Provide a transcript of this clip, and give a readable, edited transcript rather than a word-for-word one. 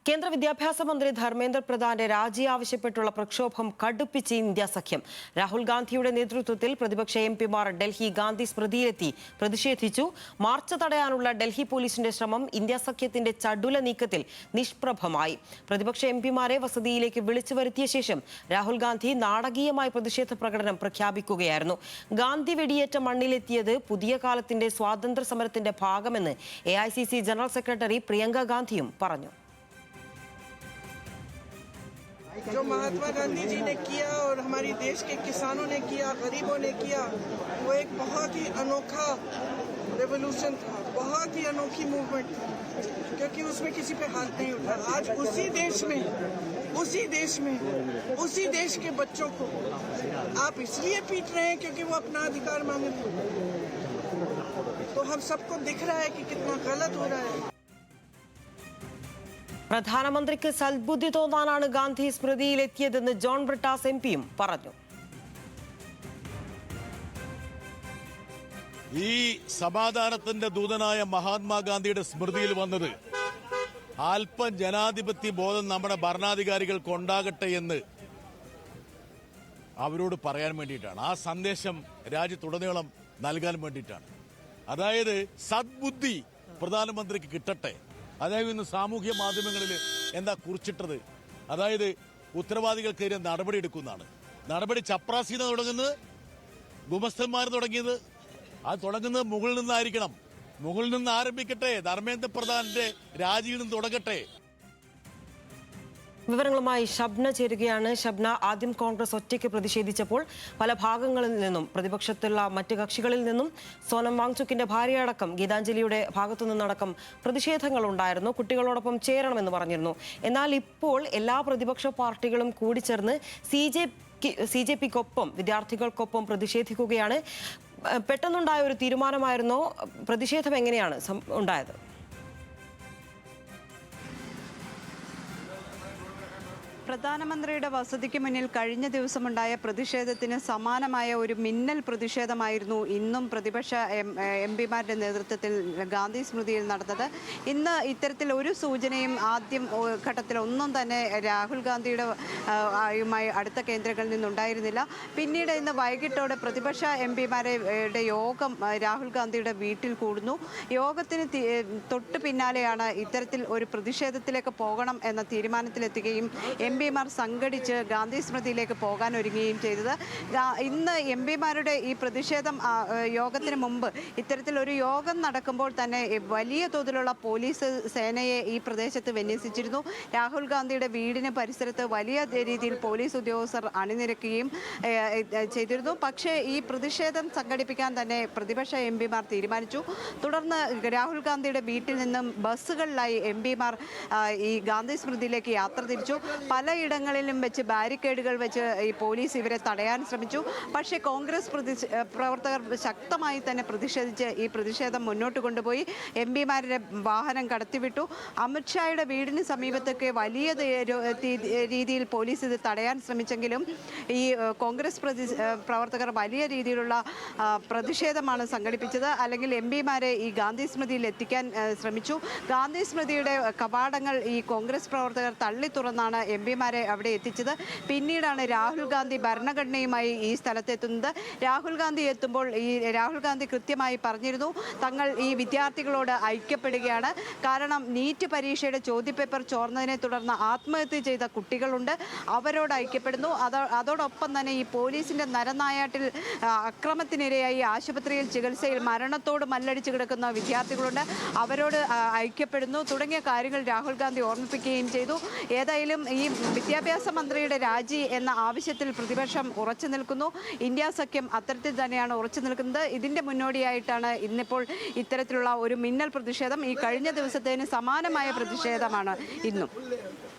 കേന്ദ്ര വിദ്യാഭ്യാസ മന്ത്രി ധർമ്മേന്ദ്ര പ്രധാന്റെ രാജി ആവശ്യപ്പെട്ടുള്ള പ്രക്ഷോഭം കടുപ്പിച്ച് ഇന്ത്യ സഖ്യം. രാഹുൽ ഗാന്ധിയുടെ നേതൃത്വത്തിൽ പ്രതിപക്ഷ എംപിമാർ ഡൽഹി ഗാന്ധി സ്മൃതിയിലെത്തി പ്രതിഷേധിച്ചു. മാർച്ച് തടയാനുള്ള ഡൽഹി പോലീസിന്റെ ശ്രമം ഇന്ത്യ സഖ്യത്തിന്റെ ചടുല നീക്കത്തിൽ നിഷ്പ്രഭമായി. പ്രതിപക്ഷ എംപിമാരെ വസതിയിലേക്ക് വിളിച്ചു വരുത്തിയ ശേഷം രാഹുൽ ഗാന്ധി നാടകീയമായ പ്രതിഷേധ പ്രകടനം പ്രഖ്യാപിക്കുകയായിരുന്നു. ഗാന്ധി വെടിയേറ്റ മണ്ണിലെത്തിയത് പുതിയ കാലത്തിന്റെ സ്വാതന്ത്ര്യ സമരത്തിന്റെ ഭാഗമെന്ന് AICC ജനറൽ സെക്രട്ടറി പ്രിയങ്ക ഗാന്ധിയും പറഞ്ഞു. जो महात्मा गांधी जी ने किया और हमारी देश के किसानों ने किया, गरीबों ने किया, वो एक बहुत ही अनोखा रेवोल्यूशन था, बहुत ही अनोखी मूवमेंट था, क्योंकि उसमें किसी पे हाथ नहीं उठा। आज उसी देश के बच्चों को आप इसलिए पीट रहे हैं क्योंकि वो अपना अधिकार मांगे थे। तो हम सबको दिख रहा है कि कितना गलत हो रहा है। പ്രധാനമന്ത്രിക്ക് സൽബുദ്ധി തോന്നാനാണ് ഗാന്ധി സ്മൃതിയിലെത്തിയതെന്ന് ജോൺ ബ്രിട്ടാസ് എംപിയും പറഞ്ഞു. ഈ സമാധാനത്തിന്റെ ദൂതനായ മഹാത്മാഗാന്ധിയുടെ സ്മൃതിയിൽ വന്നത് അല്പം ജനാധിപത്യ ബോധം നമ്മുടെ ഭരണാധികാരികൾക്ക് ഉണ്ടാകട്ടെ എന്ന് അവരോട് പറയാൻ വേണ്ടിയിട്ടാണ്. ആ സന്ദേശം രാജ്യത്തുടനീളം നൽകാൻ വേണ്ടിയിട്ടാണ്. അതായത് സദ്ബുദ്ധി പ്രധാനമന്ത്രിക്ക് കിട്ടട്ടെ. അതായത് ഇന്ന് സാമൂഹ്യ മാധ്യമങ്ങളിൽ എന്താ കുറിച്ചിട്ടത്? അതായത് ഉത്തരവാദികൾക്കെതിരെ നടപടി എടുക്കുന്നതാണ്. നടപടി ചപ്രാസീന തുടങ്ങുന്നത്, ഗുമസ്തന്മാർ തുടങ്ങിയത്, അത് തുടങ്ങുന്നത് മുകളിൽ നിന്നായിരിക്കണം. മുകളിൽ നിന്ന് ആരംഭിക്കട്ടെ. ധർമ്മേന്ദ്ര പ്രധാന്റെ രാജിയിൽ നിന്ന് തുടങ്ങട്ടെ. വിവരങ്ങളുമായി ഷബ്ന ചേരുകയാണ്. ഷബ്ന, ആദ്യം കോൺഗ്രസ് ഒറ്റയ്ക്ക് പ്രതിഷേധിച്ചപ്പോൾ പല ഭാഗങ്ങളിൽ നിന്നും, പ്രതിപക്ഷത്തുള്ള മറ്റ് കക്ഷികളിൽ നിന്നും, സോനം വാങ്ചുക്കിന്റെ ഭാര്യയടക്കം ഗീതാഞ്ജലിയുടെ ഭാഗത്തു നിന്നടക്കം പ്രതിഷേധങ്ങൾ ഉണ്ടായിരുന്നു. കുട്ടികളോടൊപ്പം ചേരണമെന്ന് പറഞ്ഞിരുന്നു. എന്നാൽ ഇപ്പോൾ എല്ലാ പ്രതിപക്ഷ പാർട്ടികളും കൂടിച്ചേർന്ന് CJPക്കൊപ്പം, വിദ്യാർത്ഥികൾക്കൊപ്പം പ്രതിഷേധിക്കുകയാണ്. പെട്ടെന്നുണ്ടായ ഒരു തീരുമാനമായിരുന്നോ? പ്രതിഷേധം എങ്ങനെയാണ് ഉണ്ടായത്? പ്രധാനമന്ത്രിയുടെ വസതിക്ക് മുന്നിൽ കഴിഞ്ഞ ദിവസമുണ്ടായ പ്രതിഷേധത്തിന് സമാനമായ ഒരു മിന്നൽ പ്രതിഷേധമായിരുന്നു ഇന്നും പ്രതിപക്ഷ എംപിമാരുടെ നേതൃത്വത്തിൽ ഗാന്ധി സ്മൃതിയിൽ നടന്നത്. ഇന്ന് ഇത്തരത്തിൽ ഒരു സൂചനയും ആദ്യം ഘട്ടത്തിൽ ഒന്നും തന്നെ രാഹുൽ ഗാന്ധിയുടെ യുമായി അടുത്ത കേന്ദ്രങ്ങളിൽ നിന്നുണ്ടായിരുന്നില്ല. പിന്നീട് ഇന്ന് വൈകിട്ടോടെ പ്രതിപക്ഷ എംപിമാരുടെ യോഗം രാഹുൽ ഗാന്ധിയുടെ വീട്ടിൽ കൂടുന്നു. യോഗത്തിന് തൊട്ട് പിന്നാലെയാണ് ഇത്തരത്തിൽ ഒരു പ്രതിഷേധത്തിലേക്ക് പോകണം എന്ന തീരുമാനത്തിലെത്തുകയും എംപിമാർ സംഘടിച്ച് ഗാന്ധി സ്മൃതിയിലേക്ക് പോകാൻ ഒരുങ്ങുകയും ചെയ്തത്. ഇന്ന് എംപിമാരുടെ ഈ പ്രതിഷേധം യോഗത്തിന് മുമ്പ് ഇത്തരത്തിലൊരു യോഗം നടക്കുമ്പോൾ തന്നെ വലിയ തോതിലുള്ള പോലീസ് സേനയെ ഈ പ്രദേശത്ത് വിന്യസിച്ചിരുന്നു. രാഹുൽ ഗാന്ധിയുടെ വീടിന് പരിസരത്ത് വലിയ രീതിയിൽ പോലീസ് ഉദ്യോഗസ്ഥർ അണിനിരക്കുകയും ചെയ്തിരുന്നു. പക്ഷേ ഈ പ്രതിഷേധം സംഘടിപ്പിക്കാൻ തന്നെ പ്രതിപക്ഷ എംപിമാർ തീരുമാനിച്ചു. തുടർന്ന് രാഹുൽ ഗാന്ധിയുടെ വീട്ടിൽ നിന്നും ബസ്സുകളിലായി എംപിമാർ ഈ ഗാന്ധി സ്മൃതിയിലേക്ക് യാത്ര തിരിച്ചു. പലയിടങ്ങളിലും വെച്ച് ബാരിക്കേഡുകൾ വെച്ച് ഈ പോലീസ് ഇവരെ തടയാൻ ശ്രമിച്ചു. പക്ഷേ കോൺഗ്രസ് പ്രവർത്തകർ ശക്തമായി തന്നെ പ്രതിഷേധിച്ച് ഈ പ്രതിഷേധം മുന്നോട്ട് കൊണ്ടുപോയി. എംപിമാരുടെ വാഹനം കടത്തിവിട്ടു. അമിത്ഷായുടെ വീടിന് സമീപത്തൊക്കെ വലിയ രീതിയിൽ പോലീസ് ഇത് തടയാൻ ശ്രമിച്ചെങ്കിലും ഈ കോൺഗ്രസ് പ്രവർത്തകർ വലിയ രീതിയിലുള്ള പ്രതിഷേധമാണ് സംഘടിപ്പിച്ചത്. അല്ലെങ്കിൽ എംപിമാരെ ഈ ഗാന്ധി സ്മൃതിയിൽ എത്തിക്കാൻ ശ്രമിച്ചു. ഗാന്ധി സ്മൃതിയുടെ കവാടങ്ങൾ ഈ കോൺഗ്രസ് പ്രവർത്തകർ തള്ളി തുറന്നാണ് എംപിമാരെ അവിടെ എത്തിച്ചത്. പിന്നീടാണ് രാഹുൽ ഗാന്ധി ഭരണഘടനയുമായി ഈ സ്ഥലത്തെത്തുന്നത്. രാഹുൽ ഗാന്ധി എത്തുമ്പോൾ രാഹുൽ ഗാന്ധി കൃത്യമായി പറഞ്ഞിരുന്നു, തങ്ങൾ ഈ വിദ്യാർത്ഥികളോട് ഐക്യപ്പെടുകയാണ്. കാരണം നീറ്റ് പരീക്ഷയുടെ ചോദ്യപേപ്പർ ചോർന്നതിനെ തുടർന്ന് ആത്മഹത്യ ചെയ്ത കുട്ടികളുണ്ട്, അവരോട് ഐക്യപ്പെടുന്നു. അതോടൊപ്പം തന്നെ ഈ പോലീസിന്റെ നരനായാട്ടിൽ അക്രമത്തിനിരയായി ആശുപത്രിയിൽ ചികിത്സയിൽ മരണത്തോട് മല്ലടിച്ച് കിടക്കുന്ന വിദ്യാർത്ഥികളുണ്ട്, അവരോട് ഐക്യപ്പെടുന്നു തുടങ്ങിയ കാര്യങ്ങൾ രാഹുൽ ഗാന്ധി ഓർമ്മിപ്പിക്കുകയും ചെയ്തു. ഏതായാലും ഈ വിദ്യാഭ്യാസ മന്ത്രിയുടെ രാജി എന്ന ആവശ്യത്തിൽ പ്രതിപക്ഷം ഉറച്ചു നിൽക്കുന്നു. ഇന്ത്യ സഖ്യം അത്തരത്തിൽ തന്നെയാണ് ഉറച്ചു നിൽക്കുന്നത്. ഇതിന്റെ മുന്നോടിയായിട്ടാണ് ഇന്നിപ്പോൾ ഇത്തരത്തിലുള്ള ഒരു മിന്നൽ പ്രതിഷേധം. ഈ കഴിഞ്ഞ ദിവസത്തേന് സമാനമായ പ്രതിഷേധമാണ് ഇന്നും.